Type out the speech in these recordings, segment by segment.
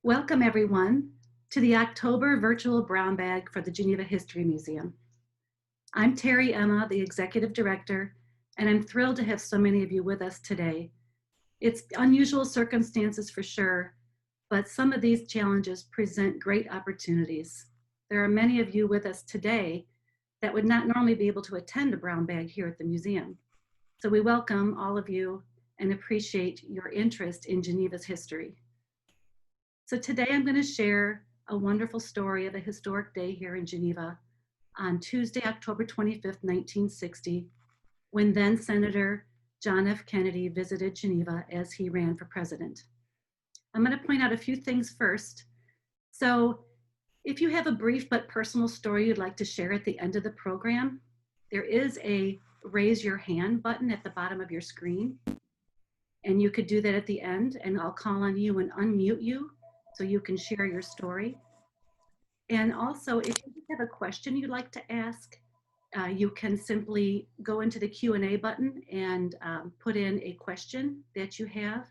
Welcome everyone to the October virtual brown bag for the Geneva History Museum. I'm Terry Emma, the Executive Director, and I'm thrilled to have so many of you with us today. It's unusual circumstances for sure, but some of these challenges present great opportunities. There are many of you with us today that would not normally be able to attend a brown bag here at the museum. So we welcome all of you and appreciate your interest in Geneva's history. So today I'm going to share a wonderful story of a historic day here in Geneva on Tuesday, October 25th, 1960, when then Senator John F. Kennedy visited Geneva as he ran for president. I'm going to point out a few things first. So if you have a brief but personal story you'd like to share at the end of the program, there is a raise your hand button at the bottom of your screen. And you could do that at the end, and I'll call on you and unmute you so you can share your story. And also, if you have a question you'd like to ask, you can simply go into the Q&A button and put in a question that you have,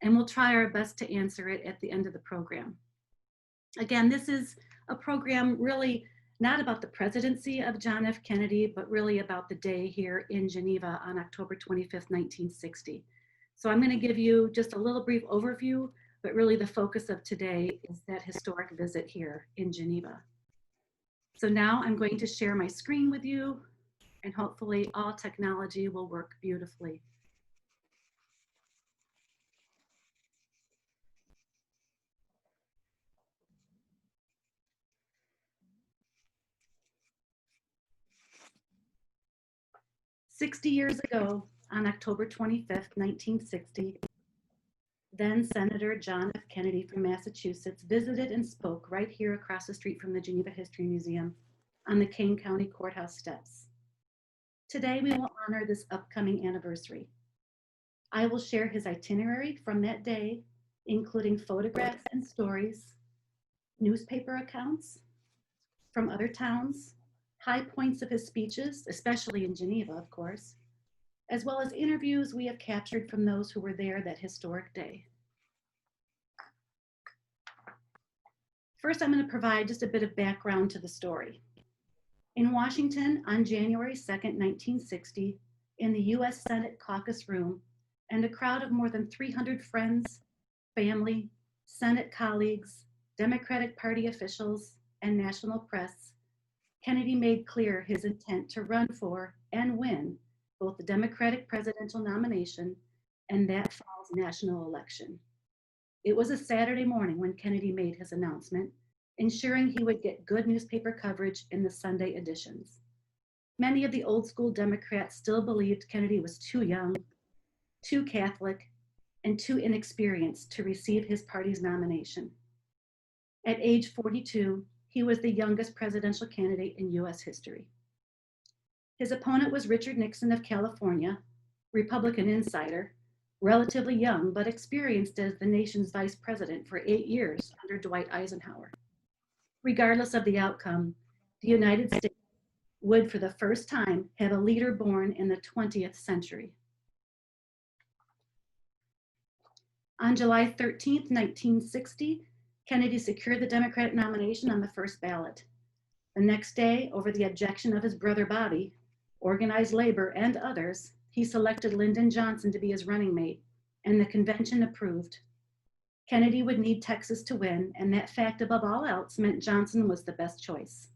and we'll try our best to answer it at the end of the program. Again, this is a program really not about the presidency of John F. Kennedy, but really about the day here in Geneva on October 25th, 1960. So I'm going to give you just a little brief overview, but really the focus of today is that historic visit here in Geneva. So now I'm going to share my screen with you, and hopefully all technology will work beautifully. "60 years ago, on October 25th, 1960, then Senator John F. Kennedy from Massachusetts visited and spoke right here across the street from the Geneva History Museum on the Kane County Courthouse steps. Today, we will honor this upcoming anniversary. I will share his itinerary from that day, including photographs and stories, newspaper accounts from other towns, high points of his speeches, especially in Geneva, of course, as well as interviews we have captured from those who were there that historic day. First, I'm going to provide just a bit of background to the story. In Washington on January 2nd, 1960, in the US Senate caucus room, and a crowd of more than 300 friends, family, Senate colleagues, Democratic Party officials, and national press, Kennedy made clear his intent to run for and win both the Democratic presidential nomination and that fall's national election. It was a Saturday morning when Kennedy made his announcement, ensuring he would get good newspaper coverage in the Sunday editions. Many of the old school Democrats still believed Kennedy was too young, too Catholic, and too inexperienced to receive his party's nomination. At age 42, he was the youngest presidential candidate in US history. His opponent was Richard Nixon of California, Republican insider, relatively young but experienced as the nation's vice president for 8 years under Dwight Eisenhower. Regardless of the outcome, the United States would for the first time have a leader born in the 20th century. On July 13th, 1960, Kennedy secured the Democratic nomination on the first ballot. The next day, over the objection of his brother Bobby, organized labor, and others, he selected Lyndon Johnson to be his running mate, and the convention approved. Kennedy would need Texas to win, and that fact above all else meant Johnson was the best choice.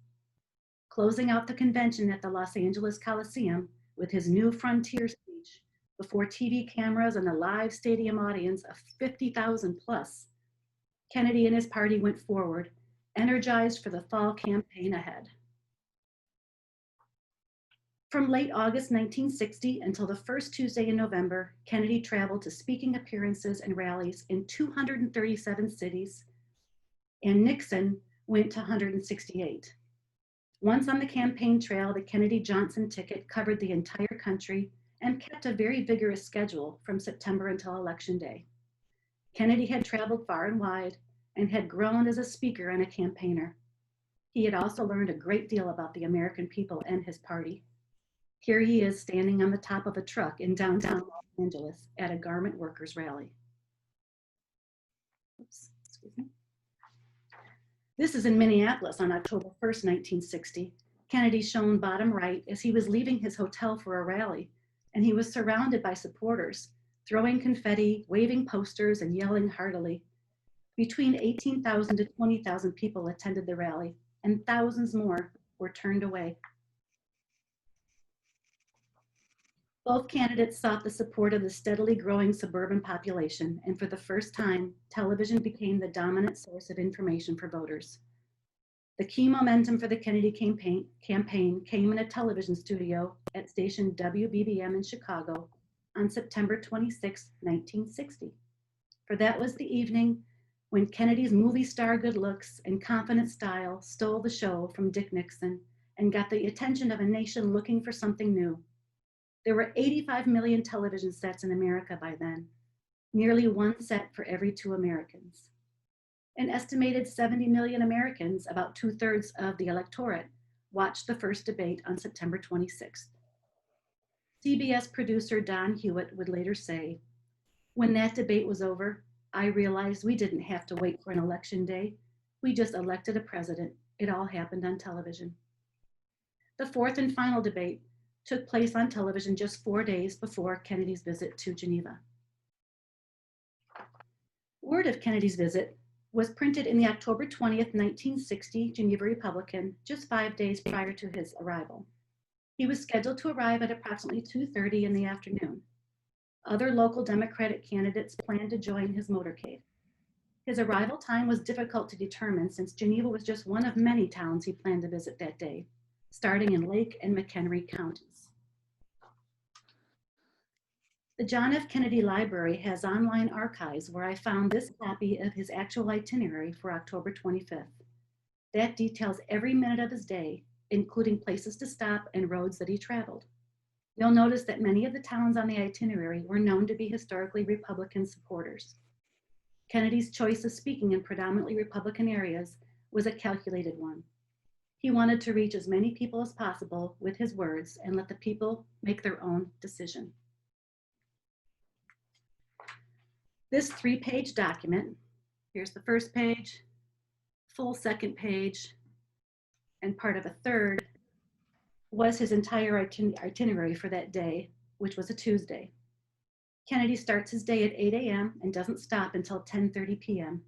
Closing out the convention at the Los Angeles Coliseum with his new frontier speech before TV cameras and a live stadium audience of 50,000 plus, Kennedy and his party went forward, energized for the fall campaign ahead. From late August 1960 until the first Tuesday in November, Kennedy traveled to speaking appearances and rallies in 237 cities, and Nixon went to 168. Once on the campaign trail, the Kennedy-Johnson ticket covered the entire country and kept a very vigorous schedule from September until Election Day. Kennedy had traveled far and wide and had grown as a speaker and a campaigner. He had also learned a great deal about the American people and his party. Here he is standing on the top of a truck in downtown Los Angeles at a garment workers rally. Oops, excuse me. This is in Minneapolis on October 1st, 1960. Kennedy shown bottom right as he was leaving his hotel for a rally, and he was surrounded by supporters, throwing confetti, waving posters, and yelling heartily. Between 18,000 to 20,000 people attended the rally, and thousands more were turned away. Both candidates sought the support of the steadily growing suburban population, and for the first time, television became the dominant source of information for voters. The key momentum for the Kennedy campaign came in a television studio at station WBBM in Chicago on September 26, 1960. For that was the evening when Kennedy's movie star good looks and confident style stole the show from Dick Nixon and got the attention of a nation looking for something new. There were 85 million television sets in America by then, nearly one set for every 2 Americans. An estimated 70 million Americans, about 2/3 of the electorate, watched the first debate on September 26th. CBS producer Don Hewitt would later say, "When that debate was over, I realized we didn't have to wait for an election day. We just elected a president. It all happened on television." The fourth and final debate took place on television just 4 days before Kennedy's visit to Geneva. Word of Kennedy's visit was printed in the October 20th, 1960 Geneva Republican just 5 days prior to his arrival. He was scheduled to arrive at approximately 2:30 in the afternoon. Other local Democratic candidates planned to join his motorcade. His arrival time was difficult to determine since Geneva was just one of many towns he planned to visit that day, starting in Lake and McHenry counties. The John F. Kennedy Library has online archives where I found this copy of his actual itinerary for October 25th. That details every minute of his day, including places to stop and roads that he traveled. You'll notice that many of the towns on the itinerary were known to be historically Republican supporters. Kennedy's choice of speaking in predominantly Republican areas was a calculated one. He wanted to reach as many people as possible with his words and let the people make their own decision. This 3-page document, here's the first page, full second page, and part of a third, was his entire itinerary for that day, which was a Tuesday. Kennedy starts his day at 8 a.m. and doesn't stop until 10:30 p.m.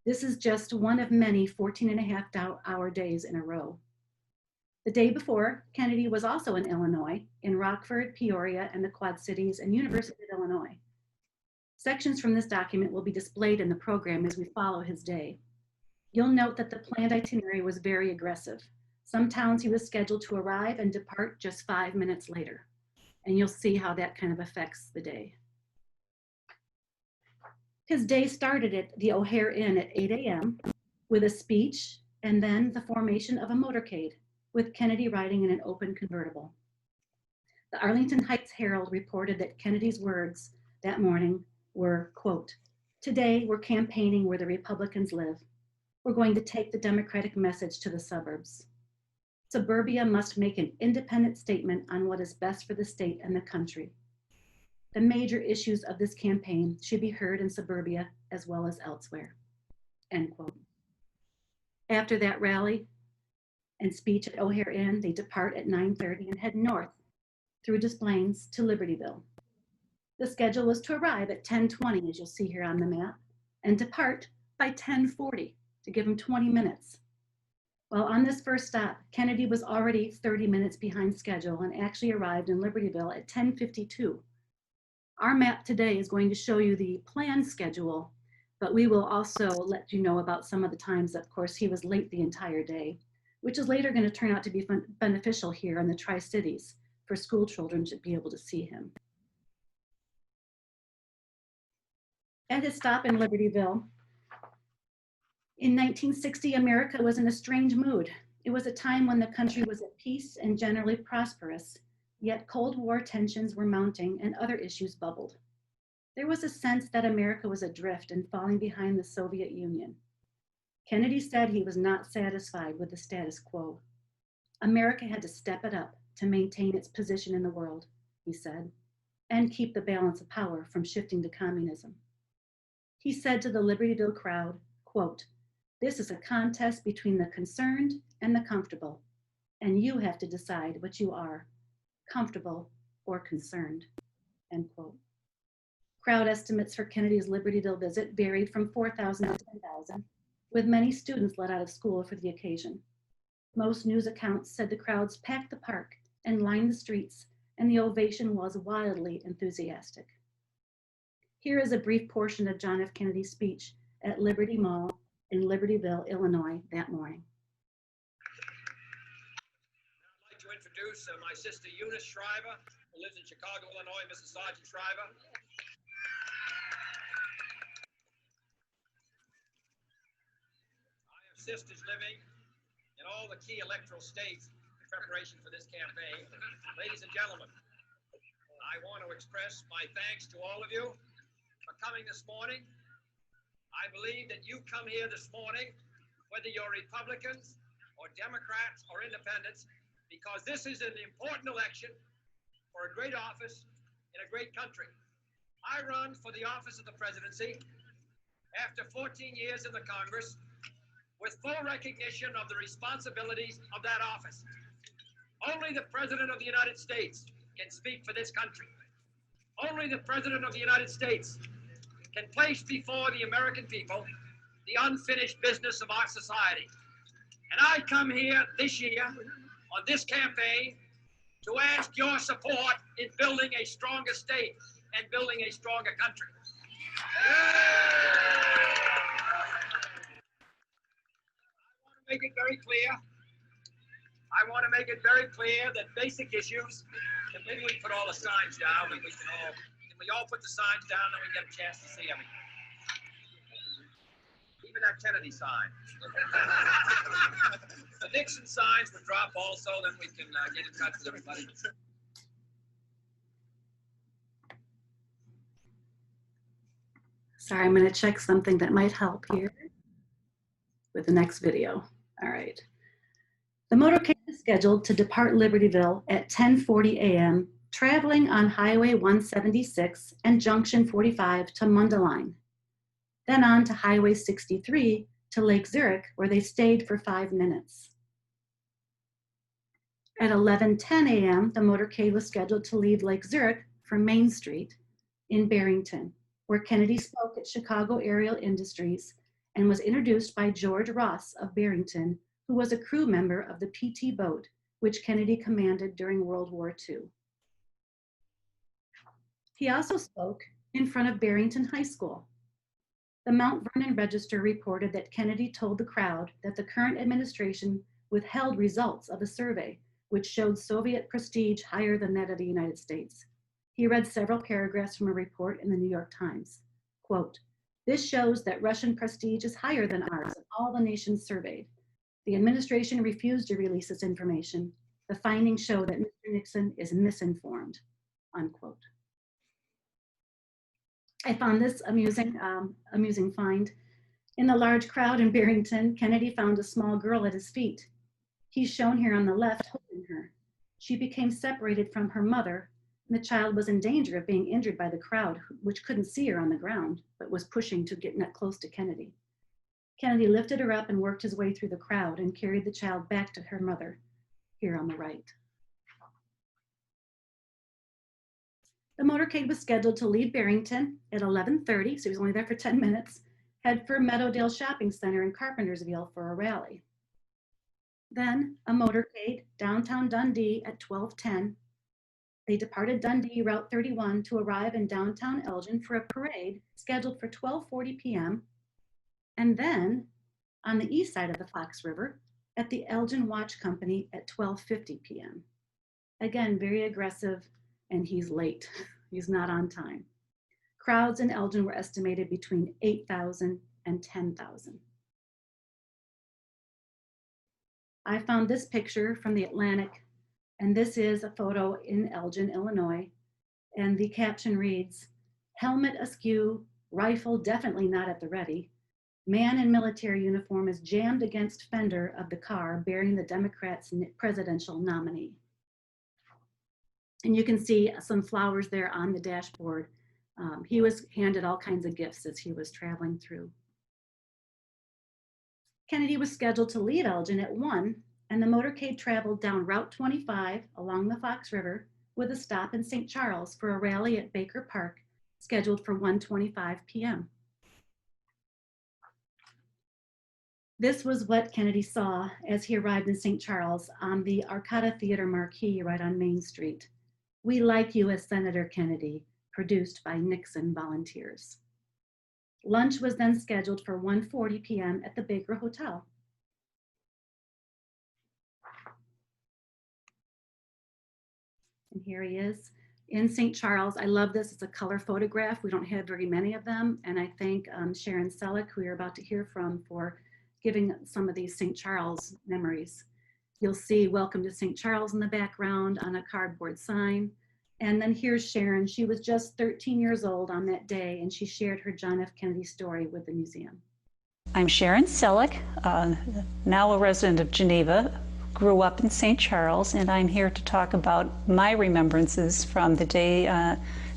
This is just one of many 14.5-hour days in a row. The day before, Kennedy was also in Illinois, in Rockford, Peoria, and the Quad Cities, and University of Illinois. Sections from this document will be displayed in the program as we follow his day. You'll note that the planned itinerary was very aggressive. Some towns he was scheduled to arrive and depart just 5 minutes later. And you'll see how that kind of affects the day. His day started at the O'Hare Inn at 8 a.m. with a speech and then the formation of a motorcade with Kennedy riding in an open convertible. The Arlington Heights Herald reported that Kennedy's words that morning were, quote, "Today we're campaigning where the Republicans live. We're going to take the Democratic message to the suburbs. Suburbia must make an independent statement on what is best for the state and the country. The major issues of this campaign should be heard in suburbia as well as elsewhere," end quote. After that rally and speech at O'Hare Inn, they depart at 9:30 and head north through Des Plaines to Libertyville. The schedule was to arrive at 10:20, as you'll see here on the map, and depart by 10:40 to give him 20 minutes. Well, on this first stop, Kennedy was already 30 minutes behind schedule and actually arrived in Libertyville at 10:52. Our map today is going to show you the planned schedule, but we will also let you know about some of the times that, of course, he was late the entire day, which is later going to turn out to be beneficial here in the Tri-Cities for school children to be able to see him. At his stop in Libertyville, in 1960, America was in a strange mood. It was a time when the country was at peace and generally prosperous, yet Cold War tensions were mounting and other issues bubbled. There was a sense that America was adrift and falling behind the Soviet Union. Kennedy said he was not satisfied with the status quo. America had to step it up to maintain its position in the world, he said, and keep the balance of power from shifting to communism. He said to the Libertyville crowd, quote, This is a contest between the concerned and the comfortable, and you have to decide what you are, comfortable or concerned, end quote. Crowd estimates for Kennedy's Libertyville visit varied from 4,000 to 10,000, with many students let out of school for the occasion. Most news accounts said the crowds packed the park and lined the streets, and the ovation was wildly enthusiastic. Here is a brief portion of John F. Kennedy's speech at Liberty Mall in Libertyville, Illinois that morning. I'd like to introduce my sister Eunice Shriver, who lives in Chicago, Illinois, Mrs. Sergeant Shriver. I have sisters living in all the key electoral states in preparation for this campaign. Ladies and gentlemen, I want to express my thanks to all of you for coming this morning. I believe that you come here this morning, whether you're Republicans or Democrats or independents, because this is an important election for a great office in a great country. I run for the office of the presidency after 14 years in the Congress with full recognition of the responsibilities of that office. Only the President of the United States can speak for this country. Only the President of the United States can place before the American people the unfinished business of our society. And I come here this year on this campaign to ask your support in building a stronger state and building a stronger country. I want to make it very clear. I want to make it very clear that basic issues, and maybe we can put all the signs down, and we all put the signs down, and we get a chance to see everything. Even that Kennedy sign. The Nixon signs would drop also, then we can get in touch with everybody. Sorry, I'm going to check something that might help here with the next video. All right. The motorcade is scheduled to depart Libertyville at 10:40 a.m., traveling on Highway 176 and Junction 45 to Mundelein, then on to Highway 63 to Lake Zurich, where they stayed for 5 minutes. At 11:10 a.m., the motorcade was scheduled to leave Lake Zurich from Main Street in Barrington, where Kennedy spoke at Chicago Aerial Industries and was introduced by George Ross of Barrington, who was a crew member of the PT boat, which Kennedy commanded during World War II. He also spoke in front of Barrington High School. The Mount Vernon Register reported that Kennedy told the crowd that the current administration withheld results of a survey which showed Soviet prestige higher than that of the United States. He read several paragraphs from a report in the New York Times. Quote, "This shows that Russian prestige is higher than ours of all the nations surveyed. The administration refused to release this information. The findings show that Mr. Nixon is misinformed," unquote. I found this amusing find. In the large crowd in Barrington, Kennedy found a small girl at his feet. He's shown here on the left holding her. She became separated from her mother, and the child was in danger of being injured by the crowd, which couldn't see her on the ground, but was pushing to get close to Kennedy. Kennedy lifted her up and worked his way through the crowd and carried the child back to her mother, here on the right. The motorcade was scheduled to leave Barrington at 11:30, so he was only there for 10 minutes, head for Meadowdale Shopping Center in Carpentersville for a rally. Then a motorcade downtown Dundee at 12:10. They departed Dundee Route 31 to arrive in downtown Elgin for a parade scheduled for 12:40 p.m. and then on the east side of the Fox River at the Elgin Watch Company at 12:50 p.m. Again, very aggressive, and he's late. He's not on time. Crowds in Elgin were estimated between 8,000 and 10,000. I found this picture from the Atlantic, and this is a photo in Elgin, Illinois, and the caption reads, "Helmet askew, rifle definitely not at the ready. Man in military uniform is jammed against fender of the car bearing the Democrats' presidential nominee." And you can see some flowers there on the dashboard. He was handed all kinds of gifts as he was traveling through. Kennedy was scheduled to leave Elgin at 1, and the motorcade traveled down Route 25 along the Fox River with a stop in St. Charles for a rally at Baker Park scheduled for 1:25 p.m. This was what Kennedy saw as he arrived in St. Charles on the Arcata Theater marquee right on Main Street. "We like you as Senator Kennedy," produced by Nixon volunteers. Lunch was then scheduled for 1:40 p.m. at the Baker Hotel. And here he is in St. Charles. I love this. It's a color photograph. We don't have very many of them. And I thank Sharon Selleck, who you're about to hear from, for giving some of these St. Charles memories. You'll see "Welcome to St. Charles" in the background on a cardboard sign. And then here's Sharon. She was just 13 years old on that day, and she shared her John F. Kennedy story with the museum. I'm Sharon Selleck, now a resident of Geneva, grew up in St. Charles, and I'm here to talk about my remembrances from the day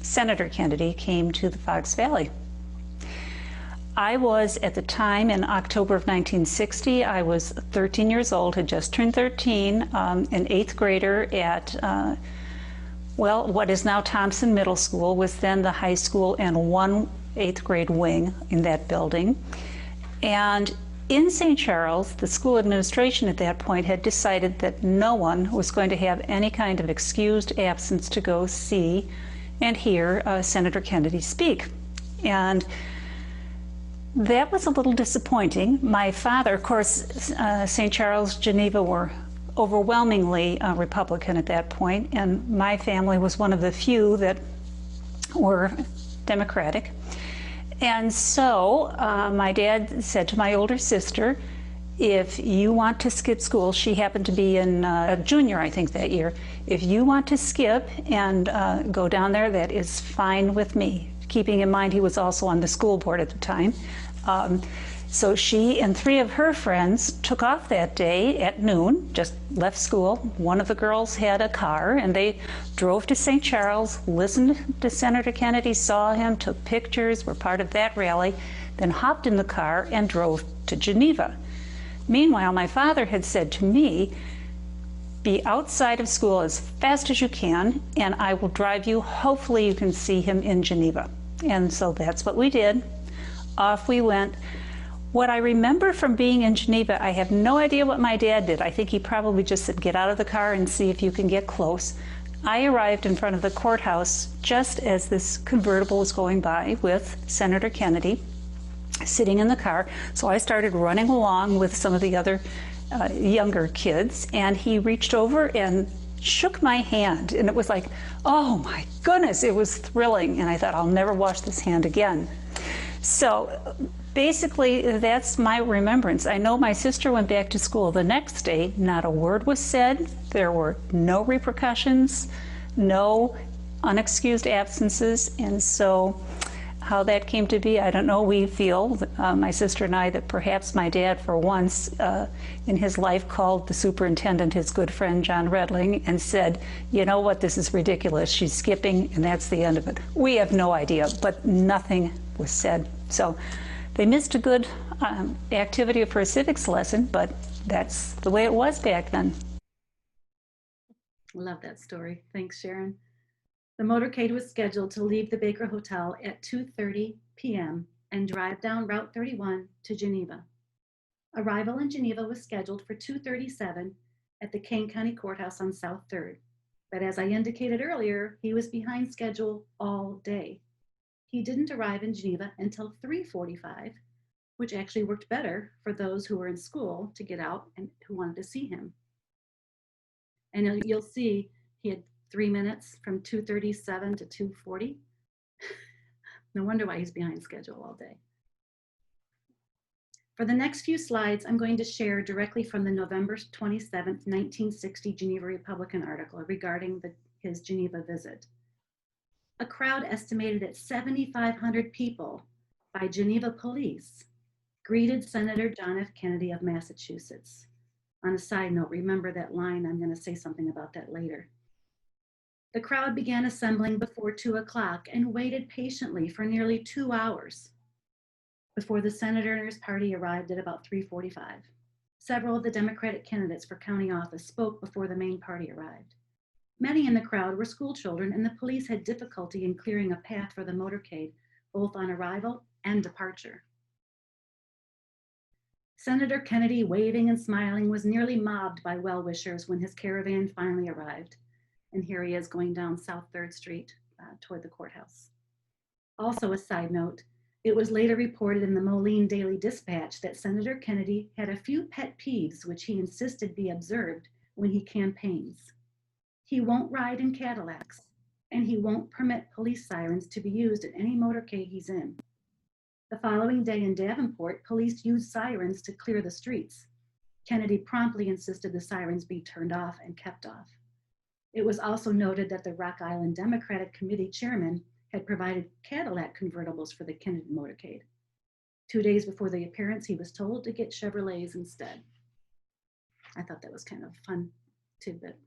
Senator Kennedy came to the Fox Valley. I was, at the time, in October of 1960, I was 13 years old, had just turned 13, an 8th grader at, what is now Thompson Middle School, was then the high school and one 8th grade wing in that building. And in St. Charles, the school administration at that point had decided that no one was going to have any kind of excused absence to go see and hear Senator Kennedy speak. And that was a little disappointing. My father, of course, St. Charles, Geneva were overwhelmingly Republican at that point, and my family was one of the few that were Democratic. And so my dad said to my older sister, "If you want to skip school," she happened to be in a junior, I think, that year, "if you want to skip and go down there, that is fine with me," keeping in mind he was also on the school board at the time. So she and 3 of her friends took off that day at noon, just left school. One of the girls had a car, and they drove to St. Charles, listened to Senator Kennedy, saw him, took pictures, were part of that rally, then hopped in the car and drove to Geneva. Meanwhile, my father had said to me, "Be outside of school as fast as you can, and I will drive you. Hopefully you can see him in Geneva." And so that's what we did. Off we went. What I remember from being in Geneva, I have no idea what my dad did. I think he probably just said, "Get out of the car and see if you can get close." I arrived in front of the courthouse just as this convertible was going by with Senator Kennedy sitting in the car. So I started running along with some of the other younger kids, and he reached over and shook my hand. And it was like, oh my goodness, it was thrilling. And I thought, I'll never wash this hand again. So basically, that's my remembrance. I know my sister went back to school the next day. Not a word was said. There were no repercussions, no unexcused absences. And so how that came to be, I don't know. We feel, my sister and I, that perhaps my dad, for once in his life, called the superintendent his good friend John Redling and said, "You know what, this is ridiculous. She's skipping, and that's the end of it." We have no idea, but nothing was said. So they missed a good activity for a civics lesson, but that's the way it was back then. Love that story. Thanks, Sharon. The motorcade was scheduled to leave the Baker Hotel at 2:30 p.m. and drive down Route 31 to Geneva. Arrival in Geneva was scheduled for 2:37 at the Kane County Courthouse on South 3rd. But as I indicated earlier, he was behind schedule all day. He didn't arrive in Geneva until 3:45, which actually worked better for those who were in school to get out and who wanted to see him. And you'll see he had 3 minutes from 2:37 to 2:40. No wonder why he's behind schedule all day. For the next few slides, I'm going to share directly from the November 27th, 1960 Geneva Republican article regarding his Geneva visit. A crowd estimated at 7,500 people by Geneva police greeted Senator John F. Kennedy of Massachusetts. On a side note, remember that line, I'm going to say something about that later. The crowd began assembling before 2 o'clock and waited patiently for nearly 2 hours before the senator and his party arrived at about 3:45. Several of the Democratic candidates for county office spoke before the main party arrived. Many in the crowd were school children, and the police had difficulty in clearing a path for the motorcade, both on arrival and departure. Senator Kennedy, waving and smiling, was nearly mobbed by well-wishers when his caravan finally arrived. And here he is going down South 3rd Street toward the courthouse. Also, a side note, it was later reported in the Moline Daily Dispatch that Senator Kennedy had a few pet peeves which he insisted be observed when he campaigns. He won't ride in Cadillacs, and he won't permit police sirens to be used at any motorcade he's in. The following day in Davenport, police used sirens to clear the streets. Kennedy promptly insisted the sirens be turned off and kept off. It was also noted that the Rock Island Democratic Committee chairman had provided Cadillac convertibles for the Kennedy motorcade. 2 days before the appearance, he was told to get Chevrolets instead. I thought that was kind of a fun tidbit.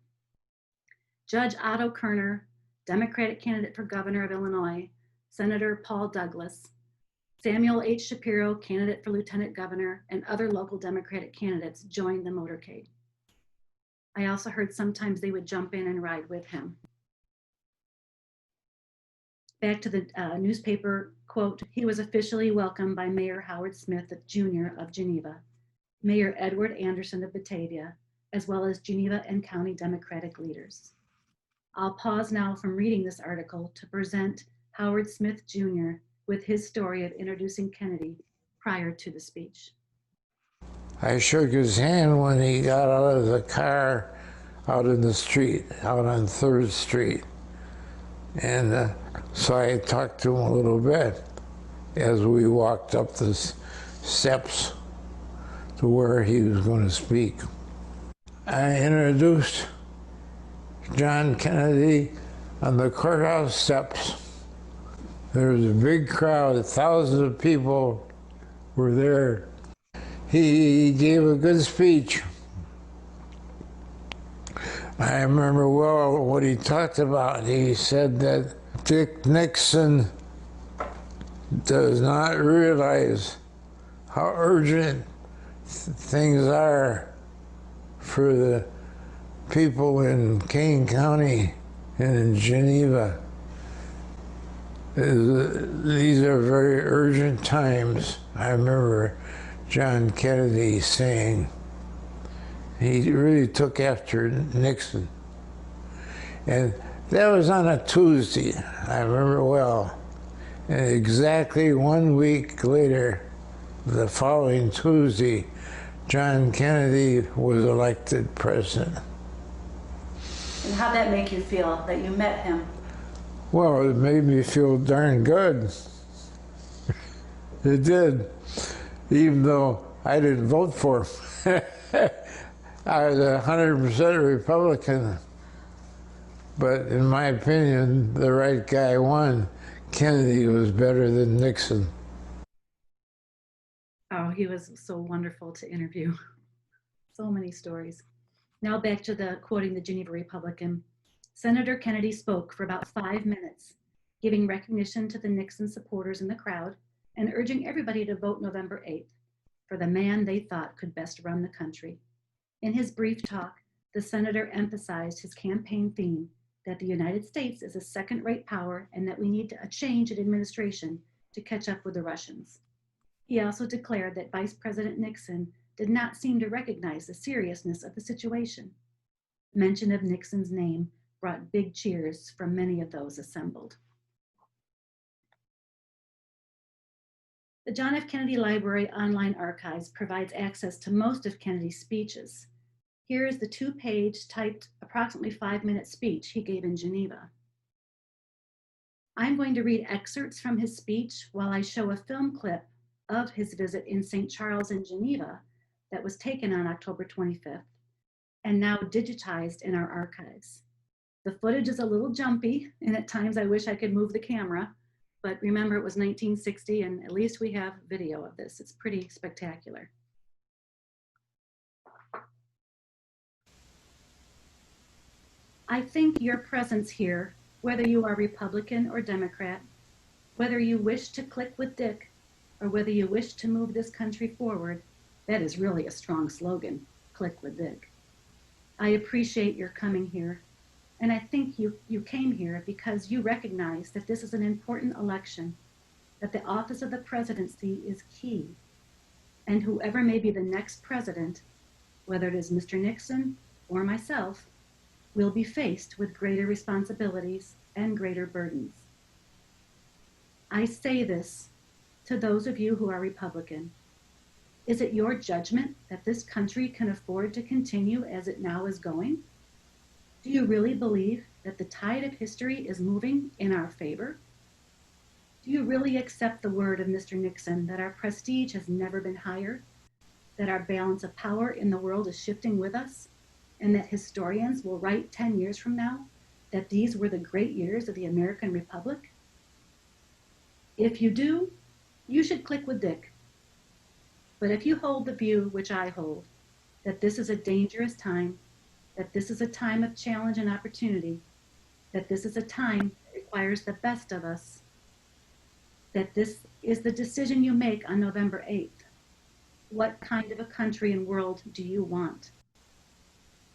Judge Otto Kerner, Democratic candidate for governor of Illinois, Senator Paul Douglas, Samuel H. Shapiro, candidate for lieutenant governor, and other local Democratic candidates joined the motorcade. I also heard sometimes they would jump in and ride with him. Back to the newspaper, quote, he was officially welcomed by Mayor Howard Smith Jr. of Geneva, Mayor Edward Anderson of Batavia, as well as Geneva and county Democratic leaders. I'll pause now from reading this article to present Howard Smith Jr. with his story of introducing Kennedy prior to the speech. I shook his hand when he got out of the car out in the street, out on 3rd Street. And so I talked to him a little bit as we walked up the steps to where he was going to speak. I introduced John Kennedy on the courthouse steps. There was a big crowd, thousands of people were there. He gave a good speech. I remember well what he talked about. He said that Dick Nixon does not realize how urgent things are for the people in Kane County and in Geneva. These are very urgent times. I remember John Kennedy saying he really took after Nixon. And that was on a Tuesday, I remember well. And exactly 1 week later, the following Tuesday, John Kennedy was elected president. And how'd that make you feel that you met him? Well, it made me feel darn good. It did, even though I didn't vote for him. I was 100% Republican, but in my opinion, the right guy won. Kennedy was better than Nixon. Oh, he was so wonderful to interview. So many stories. Now back to the quoting the Geneva Republican. Senator Kennedy spoke for about 5 minutes, giving recognition to the Nixon supporters in the crowd and urging everybody to vote November 8th for the man they thought could best run the country. In his brief talk, the senator emphasized his campaign theme that the United States is a second-rate power and that we need a change in administration to catch up with the Russians. He also declared that Vice President Nixon did not seem to recognize the seriousness of the situation. Mention of Nixon's name brought big cheers from many of those assembled. The John F. Kennedy Library online archives provides access to most of Kennedy's speeches. Here is the 2-page typed approximately 5-minute speech he gave in Geneva. I'm going to read excerpts from his speech while I show a film clip of his visit in St. Charles in Geneva that was taken on October 25th and now digitized in our archives. The footage is a little jumpy, and at times I wish I could move the camera, but remember it was 1960 and at least we have video of this. It's pretty spectacular. I think your presence here, whether you are Republican or Democrat, whether you wish to click with Dick or whether you wish to move this country forward, That is really a strong slogan, click with Dick. I appreciate your coming here, and I think you came here because you recognize that this is an important election, that the office of the presidency is key, and whoever may be the next president, whether it is Mr. Nixon or myself, will be faced with greater responsibilities and greater burdens. I say this to those of you who are Republican. Is it your judgment that this country can afford to continue as it now is going? Do you really believe that the tide of history is moving in our favor? Do you really accept the word of Mr. Nixon that our prestige has never been higher, that our balance of power in the world is shifting with us, and that historians will write 10 years from now that these were the great years of the American Republic? If you do, you should click with Dick. But if you hold the view which I hold, that this is a dangerous time, that this is a time of challenge and opportunity, that this is a time that requires the best of us, that this is the decision you make on November 8th. What kind of a country and world do you want?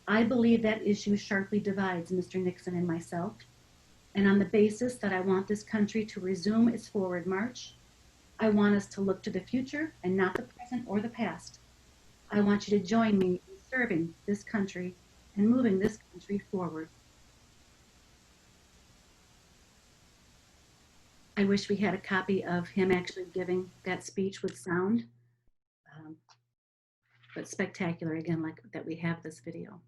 I believe that issue sharply divides Mr. Nixon and myself, and on the basis that I want this country to resume its forward march, I want us to look to the future and not the present or the past. I want you to join me in serving this country and moving this country forward. I wish we had a copy of him actually giving that speech with sound, but spectacular again, like that we have this video.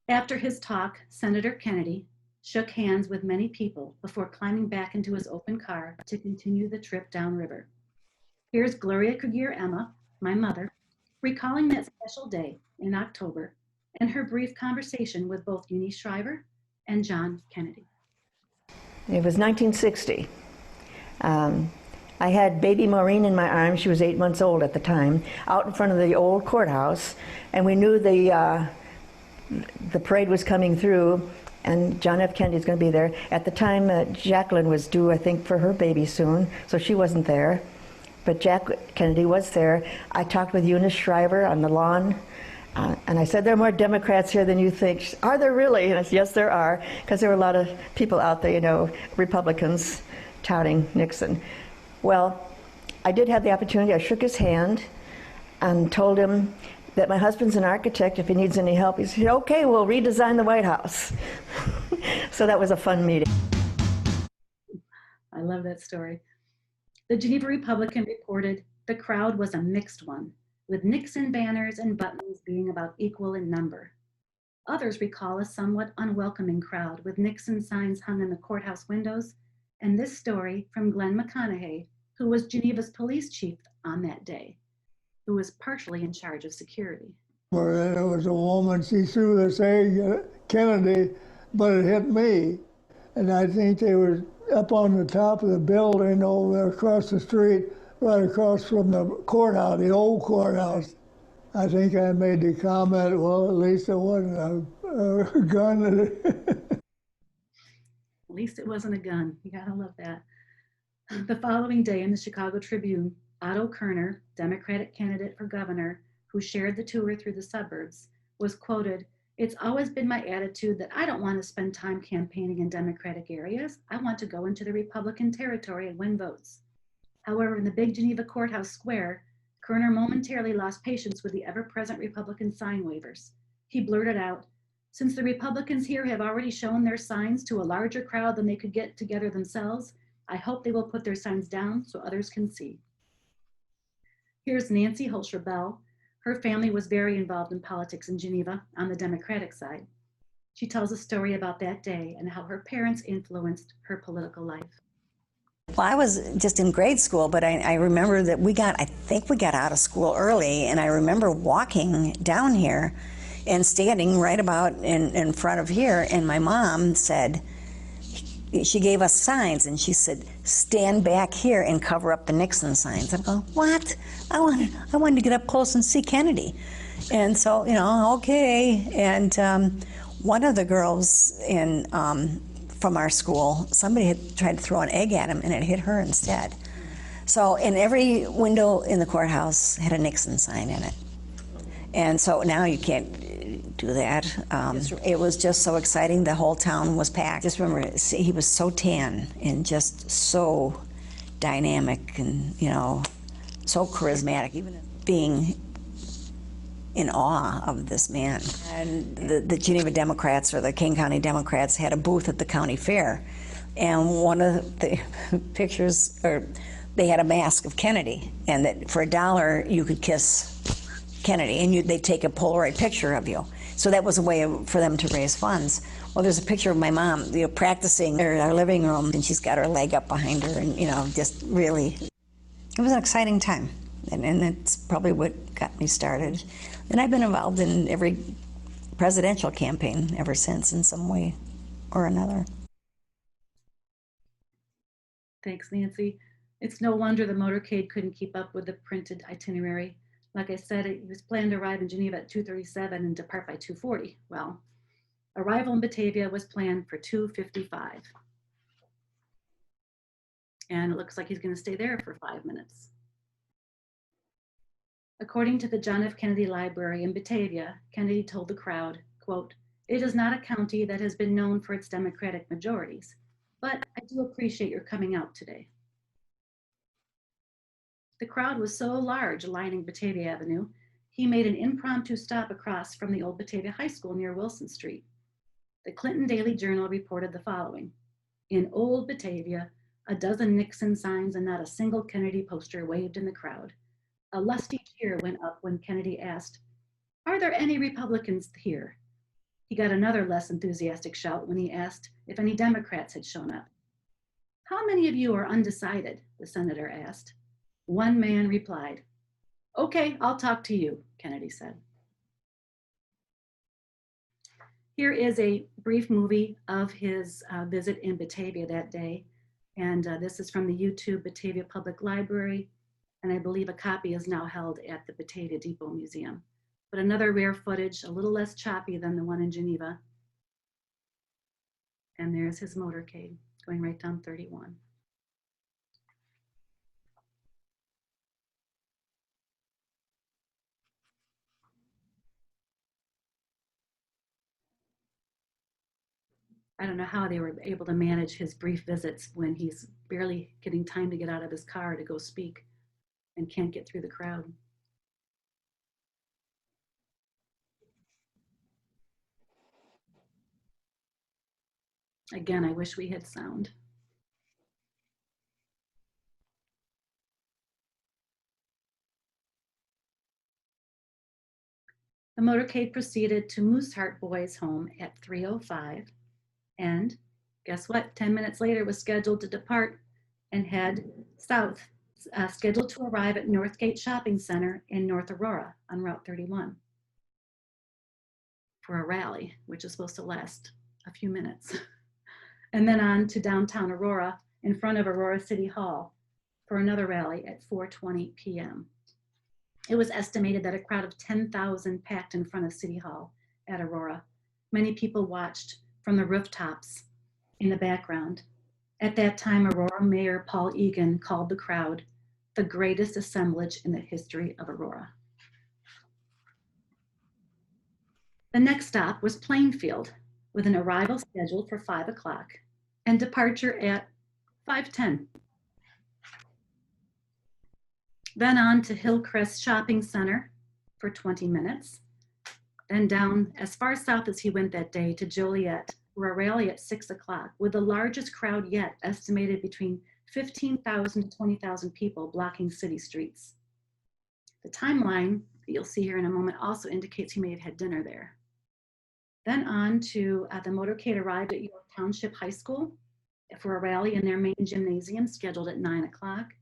After his talk, Senator Kennedy shook hands with many people before climbing back into his open car to continue the trip downriver. Here's Gloria Kugier-Emma, my mother, recalling that special day in October and her brief conversation with both Eunice Shriver and John Kennedy. It was 1960. I had baby Maureen in my arms. She was 8 months old at the time, out in front of the old courthouse, and we knew the parade was coming through, and John F. Kennedy's going to be there. At the time, Jacqueline was due, I think, for her baby soon, so she wasn't there. But Jack Kennedy was there. I talked with Eunice Shriver on the lawn, and I said, there are more Democrats here than you think. She said, are there really? And I said, yes, there are, because there were a lot of people out there, you know, Republicans touting Nixon. Well, I did have the opportunity. I shook his hand and told him that my husband's an architect. If he needs any help, he said, okay, we'll redesign the White House. So that was a fun meeting. I love that story. The Geneva Republican reported the crowd was a mixed one, with Nixon banners and buttons being about equal in number. Others recall a somewhat unwelcoming crowd with Nixon signs hung in the courthouse windows, and this story from Glenn McConaughey, who was Geneva's police chief on that day, who was partially in charge of security. Well, there was a woman, she threw this egg at Kennedy, but it hit me. And I think they were up on the top of the building over there across the street, right across from the courthouse, the old courthouse. I think I made the comment, well, at least it wasn't a gun. At least it wasn't a gun. You gotta love that. The following day in the Chicago Tribune, Otto Kerner, Democratic candidate for governor, who shared the tour through the suburbs, was quoted, "It's always been my attitude that I don't want to spend time campaigning in Democratic areas. I want to go into the Republican territory and win votes." However, in the big Geneva courthouse square, Kerner momentarily lost patience with the ever-present Republican sign wavers. He blurted out, "Since the Republicans here have already shown their signs to a larger crowd than they could get together themselves, I hope they will put their signs down so others can see." Here's Nancy Holscher Bell. Her family was very involved in politics in Geneva on the Democratic side. She tells a story about that day and how her parents influenced her political life. Well, I was just in grade school, but I remember that I think we got out of school early, and I remember walking down here and standing right about in front of here, and my mom said, she gave us signs, and she said, stand back here and cover up the Nixon signs. I'm going, what? I wanted to get up close and see Kennedy. And so, you know, okay. And one of the girls from our school, somebody had tried to throw an egg at him, and it hit her instead. So, and every window in the courthouse had a Nixon sign in it. And so now you can't do that. It was just so exciting. The whole town was packed. Just remember, he was so tan and just so dynamic and, you know, so charismatic, even being in awe of this man. And the Geneva Democrats, or the King County Democrats, had a booth at the county fair. And one of the pictures, or they had a mask of Kennedy, and that for $1 you could kiss Kennedy, and they'd take a Polaroid picture of you. So that was a way for them to raise funds. Well, there's a picture of my mom, you know, practicing in our living room, and she's got her leg up behind her, and, you know, just really, it was an exciting time. And that's probably what got me started. And I've been involved in every presidential campaign ever since in some way or another. Thanks, Nancy. It's no wonder the motorcade couldn't keep up with the printed itinerary. Like I said, it was planned to arrive in Geneva at 2:37 and depart by 2:40. Well, arrival in Batavia was planned for 2:55. And it looks like he's going to stay there for 5 minutes. According to the John F. Kennedy Library in Batavia, Kennedy told the crowd, quote, "It is not a county that has been known for its Democratic majorities, but I do appreciate your coming out today." The crowd was so large lining Batavia Avenue, he made an impromptu stop across from the old Batavia High School near Wilson Street. The Clinton Daily Journal reported the following: "In old Batavia, a dozen Nixon signs and not a single Kennedy poster waved in the crowd. A lusty cheer went up when Kennedy asked, 'Are there any Republicans here?' He got another less enthusiastic shout when he asked if any Democrats had shown up. 'How many of you are undecided?' the senator asked. One man replied, 'Okay, I'll talk to you,' Kennedy said." Here is a brief movie of his visit in Batavia that day. And this is from the YouTube Batavia Public Library. And I believe a copy is now held at the Batavia Depot Museum. But another rare footage, a little less choppy than the one in Geneva. And there's his motorcade going right down 31. I don't know how they were able to manage his brief visits when he's barely getting time to get out of his car to go speak and can't get through the crowd. Again, I wish we had sound. The motorcade proceeded to Mooseheart Boys' home at 3:05, and guess what? 10 minutes later was scheduled to depart and head south, scheduled to arrive at Northgate Shopping Center in North Aurora on Route 31 for a rally, which is supposed to last a few minutes. And then on to downtown Aurora in front of Aurora City Hall for another rally at 4:20 p.m. It was estimated that a crowd of 10,000 packed in front of City Hall at Aurora. Many people watched from the rooftops in the background. At that time, Aurora Mayor Paul Egan called the crowd the greatest assemblage in the history of Aurora. The next stop was Plainfield, with an arrival scheduled for 5 o'clock and departure at 5:10. Then on to Hillcrest Shopping Center for 20 minutes. Then down as far south as he went that day to Joliet, for a rally at 6 o'clock, with the largest crowd yet, estimated between 15,000 to 20,000 people blocking city streets. The timeline that you'll see here in a moment also indicates he may have had dinner there. Then on to the motorcade arrived at York Township High School for a rally in their main gymnasium scheduled at 9 o'clock.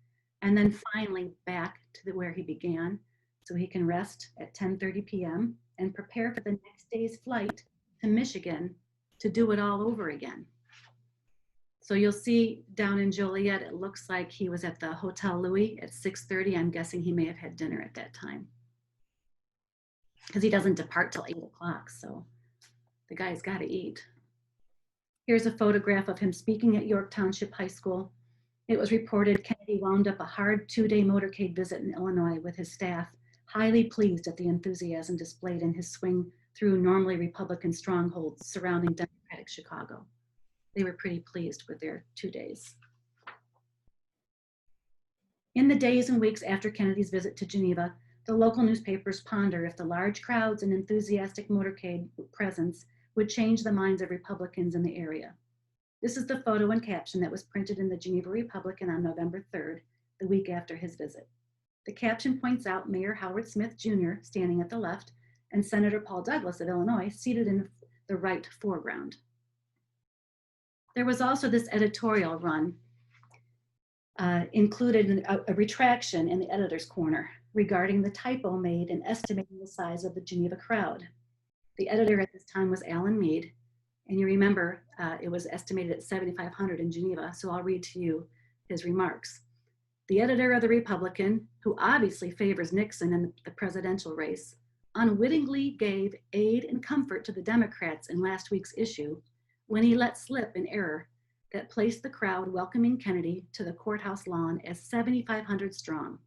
And then finally back to where he began so he can rest at 10:30 p.m. and prepare for the next day's flight to Michigan to do it all over again. So you'll see down in Joliet, it looks like he was at the Hotel Louis at 6:30. I'm guessing he may have had dinner at that time because he doesn't depart till 8 o'clock. So the guy's got to eat. Here's a photograph of him speaking at York Township High School. It was reported Kennedy wound up a hard 2-day motorcade visit in Illinois with his staff, highly pleased at the enthusiasm displayed in his swing through normally Republican strongholds surrounding Democratic Chicago. They were pretty pleased with their 2 days. In the days and weeks after Kennedy's visit to Geneva, the local newspapers ponder if the large crowds and enthusiastic motorcade presence would change the minds of Republicans in the area. This is the photo and caption that was printed in the Geneva Republican on November 3rd, the week after his visit. The caption points out Mayor Howard Smith Jr. standing at the left and Senator Paul Douglas of Illinois seated in the right foreground. There was also this editorial run included in a retraction in the editor's corner regarding the typo made in estimating the size of the Geneva crowd. The editor at this time was Alan Mead, and you remember it was estimated at 7,500 in Geneva, so I'll read to you his remarks. The editor of the Republican, who obviously favors Nixon in the presidential race, unwittingly gave aid and comfort to the Democrats in last week's issue when he let slip an error that placed the crowd welcoming Kennedy to the courthouse lawn as 7,500 strong.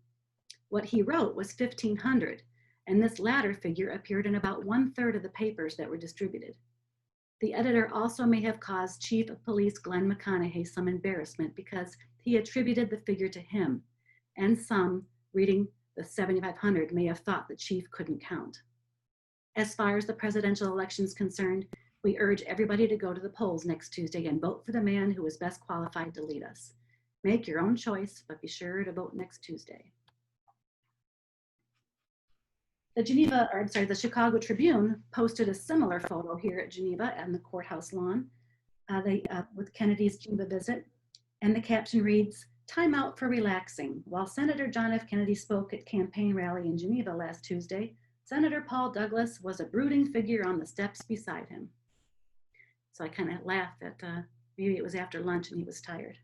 What he wrote was 1,500, and this latter figure appeared in about 1/3 of the papers that were distributed. The editor also may have caused Chief of Police Glenn McConaughey some embarrassment because he attributed the figure to him, and some, reading the 7,500, may have thought the chief couldn't count. As far as the presidential election is concerned, we urge everybody to go to the polls next Tuesday and vote for the man who is best qualified to lead us. Make your own choice, but be sure to vote next Tuesday. The Chicago Tribune posted a similar photo here at Geneva and the courthouse lawn with Kennedy's Geneva visit. And the caption reads, "Time out for relaxing. While Senator John F. Kennedy spoke at campaign rally in Geneva last Tuesday, Senator Paul Douglas was a brooding figure on the steps beside him." So I kind of laughed that maybe it was after lunch and he was tired.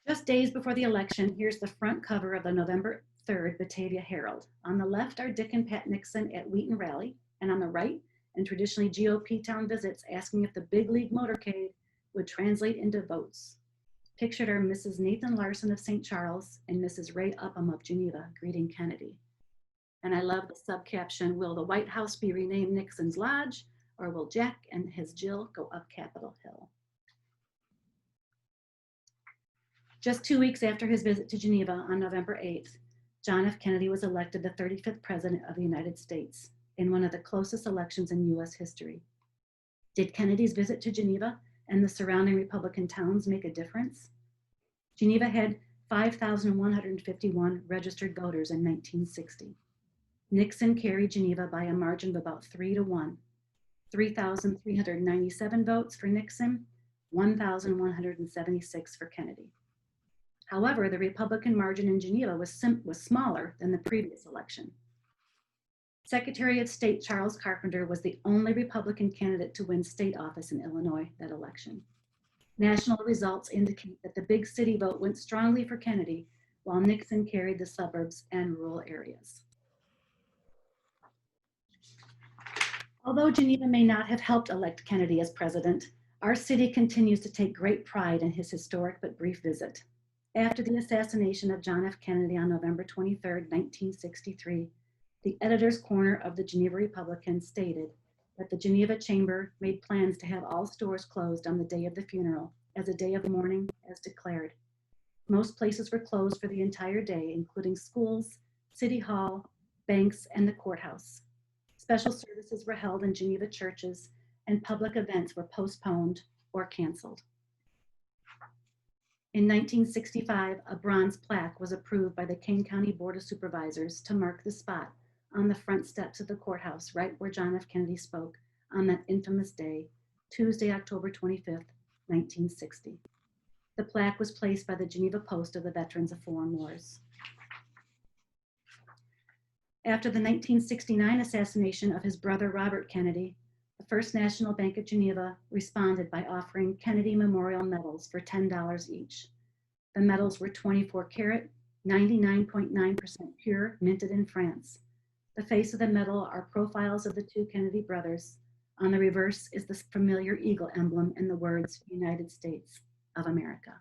Just days before the election, here's the front cover of the November 3rd Batavia Herald. On the left are Dick and Pat Nixon at Wheaton Rally, and on the right, and traditionally GOP town visits asking if the big league motorcade would translate into votes. Pictured are Mrs. Nathan Larson of St. Charles and Mrs. Ray Upham of Geneva greeting Kennedy. And I love the subcaption, "Will the White House be renamed Nixon's Lodge, or will Jack and his Jill go up Capitol Hill?" Just 2 weeks after his visit to Geneva on November 8th, John F. Kennedy was elected the 35th President of the United States in one of the closest elections in US history. Did Kennedy's visit to Geneva and the surrounding Republican towns make a difference? Geneva had 5,151 registered voters in 1960. Nixon carried Geneva by a margin of about 3-1. 3,397 votes for Nixon, 1,176 for Kennedy. However, the Republican margin in Geneva was smaller than the previous election. Secretary of State Charles Carpenter was the only Republican candidate to win state office in Illinois that election. National results indicate that the big city vote went strongly for Kennedy, while Nixon carried the suburbs and rural areas. Although Geneva may not have helped elect Kennedy as president, our city continues to take great pride in his historic but brief visit. After the assassination of John F. Kennedy on November 23, 1963, the editor's corner of the Geneva Republican stated that the Geneva Chamber made plans to have all stores closed on the day of the funeral as a day of mourning as declared. Most places were closed for the entire day, including schools, City Hall, banks, and the courthouse. Special services were held in Geneva churches, and public events were postponed or canceled. In 1965, a bronze plaque was approved by the Kane County Board of Supervisors to mark the spot on the front steps of the courthouse right where John F. Kennedy spoke on that infamous day, Tuesday, October 25th, 1960. The plaque was placed by the Geneva Post of the Veterans of Foreign Wars. After the 1969 assassination of his brother Robert Kennedy, the First National Bank of Geneva responded by offering Kennedy Memorial medals for $10 each. The medals were 24 karat, 99.9% pure, minted in France. The face of the medal are profiles of the two Kennedy brothers. On the reverse is the familiar eagle emblem and the words United States. of America.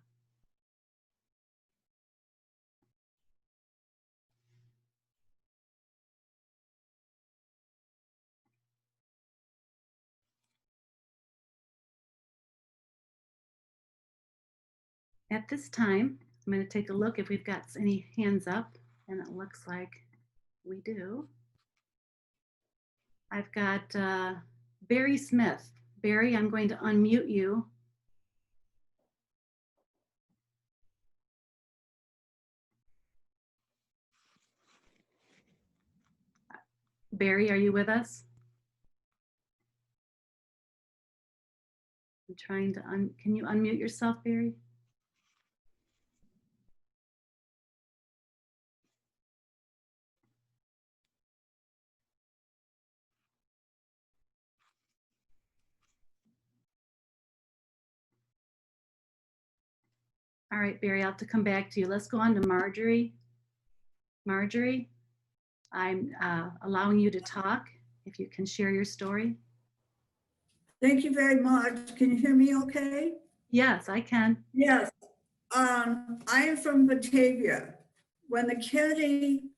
At this time, I'm going to take a look if we've got any hands up, and it looks like we do. I've got Barry Smith. Barry, I'm going to unmute you. Barry, are you with us? I'm trying to can you unmute yourself, Barry? All right, Barry, I'll have to come back to you. Let's go on to Marjorie. Marjorie, I'm allowing you to talk if you can share your story. Thank you very much. Can you hear me okay? Yes, I can. Yes. I am from Batavia. When Kennedy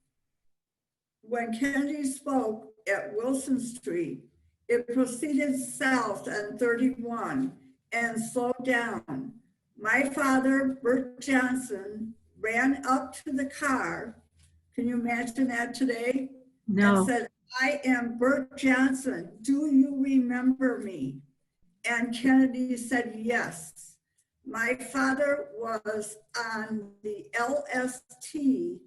spoke at Wilson Street, it proceeded south on 31 and slowed down. My father, Bert Johnson, ran up to the car. Can you imagine that today? No. And said, "I am Bert Johnson. Do you remember me?" And Kennedy said yes. My father was on the LST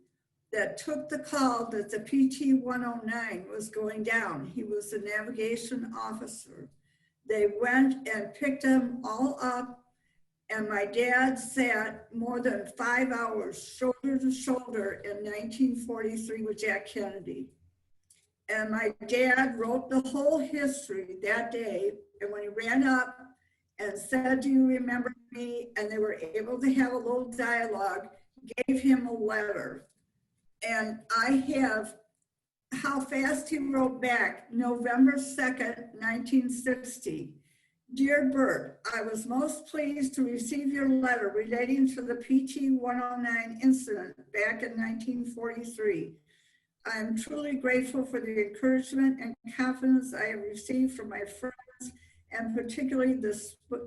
that took the call that the PT 109 was going down. He was the navigation officer. They went and picked them all up, and my dad sat more than 5 hours shoulder to shoulder in 1943 with Jack Kennedy. And my dad wrote the whole history that day. And when he ran up and said, "Do you remember me?" and they were able to have a little dialogue, gave him a letter. And I have how fast he wrote back, November 2nd, 1960. "Dear Bert, I was most pleased to receive your letter relating to the PT 109 incident back in 1943. I am truly grateful for the encouragement and confidence I have received from my friends, and particularly the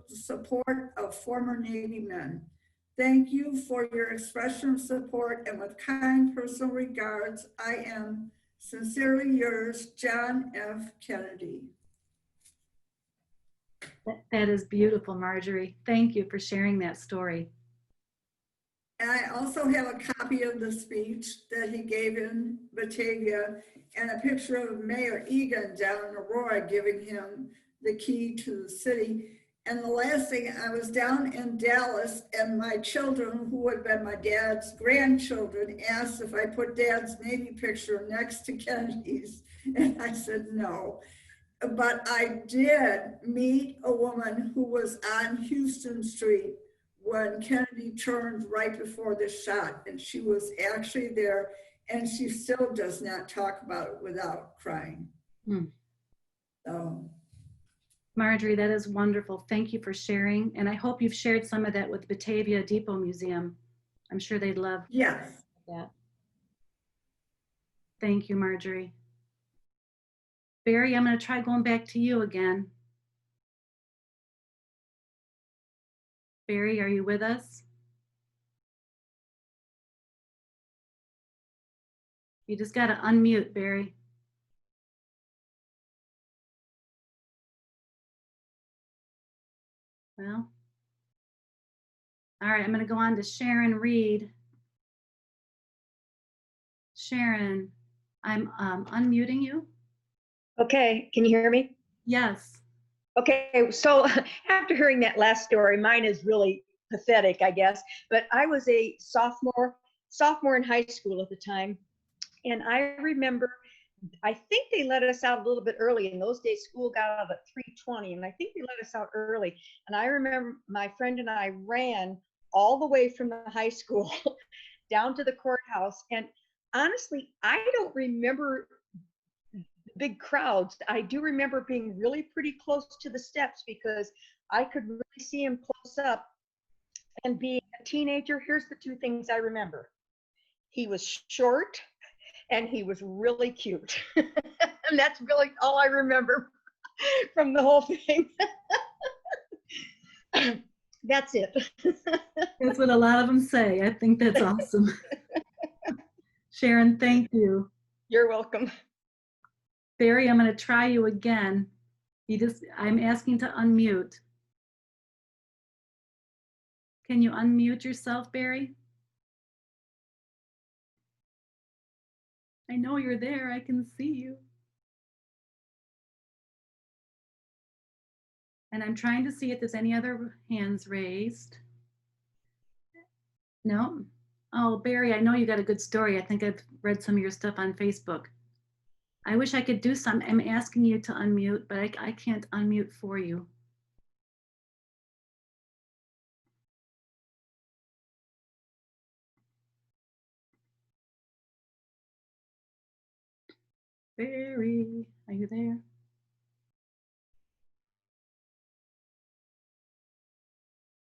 support of former Navy men. Thank you for your expression of support, and with kind personal regards, I am sincerely yours, John F. Kennedy." That is beautiful, Marjorie. Thank you for sharing that story. And I also have a copy of the speech that he gave in Batavia and a picture of Mayor Egan down in Aurora giving him the key to the city. And the last thing, I was down in Dallas, and my children, who would have been my dad's grandchildren, asked if I put Dad's Navy picture next to Kennedy's. And I said no. But I did meet a woman who was on Houston Street when Kennedy turned right before the shot, and she was actually there, and she still does not talk about it without crying. So, Marjorie, that is wonderful. Thank you for sharing. And I hope you've shared some of that with Batavia Depot Museum. I'm sure they'd love yes. that. Thank you, Marjorie. Barry, I'm going to try going back to you again. Barry, are you with us? You just got to unmute, Barry. Well, all right, I'm going to go on to Sharon Reed. Sharon, I'm unmuting you. Okay, can you hear me? Yes. Okay, so after hearing that last story, mine is really pathetic, I guess. But I was a sophomore in high school at the time, and I remember, I think they let us out a little bit early. In those days, school got out at 3:20, and I think they let us out early. And I remember my friend and I ran all the way from the high school down to the courthouse. And honestly, I don't remember big crowds. I do remember being really pretty close to the steps because I could really see him close up. And being a teenager, here's the two things I remember. He was short and he was really cute. And that's really all I remember from the whole thing. That's it. That's what a lot of them say. I think that's awesome. Sharon, thank you. You're welcome. Barry, I'm going to try you again. I'm asking to unmute. Can you unmute yourself, Barry? I know you're there. I can see you. And I'm trying to see if there's any other hands raised. No? Oh, Barry, I know you got a good story. I think I've read some of your stuff on Facebook. I wish I could do some. I'm asking you to unmute, but I can't unmute for you. Barry, are you there?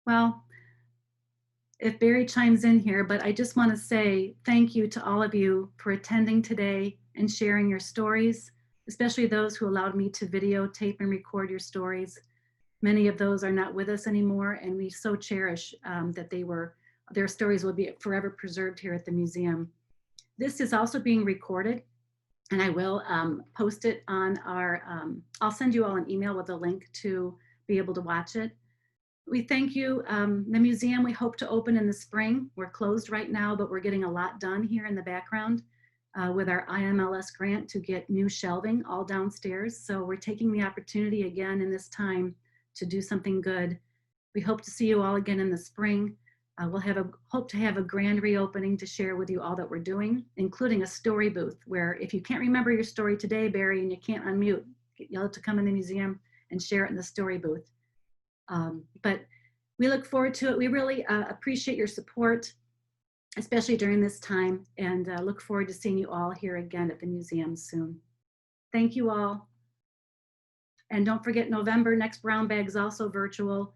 Well, if Barry chimes in here, but I just want to say thank you to all of you for attending today and sharing your stories, especially those who allowed me to videotape and record your stories. Many of those are not with us anymore, and we so cherish that their stories will be forever preserved here at the museum. This is also being recorded, and I will post it on I'll send you all an email with a link to be able to watch it. We thank you. The museum we hope to open in the spring. We're closed right now, but we're getting a lot done here in the background with our IMLS grant to get new shelving all downstairs. So we're taking the opportunity again in this time to do something good. We hope to see you all again in the spring. We'll hope to have a grand reopening to share with you all that we're doing, including a story booth where if you can't remember your story today, Barry, and you can't unmute, you'll have to come in the museum and share it in the story booth. But we look forward to it. We really appreciate your support, especially during this time, and look forward to seeing you all here again at the museum soon. Thank you all. And don't forget, November, next Brown Bag is also virtual.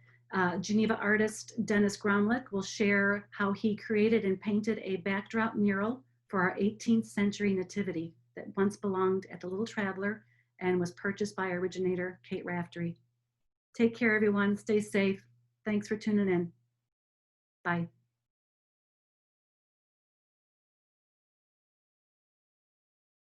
Geneva artist Dennis Gromlich will share how he created and painted a backdrop mural for our 18th century nativity that once belonged at the Little Traveler and was purchased by originator Kate Raftery. Take care, everyone. Stay safe. Thanks for tuning in. Bye.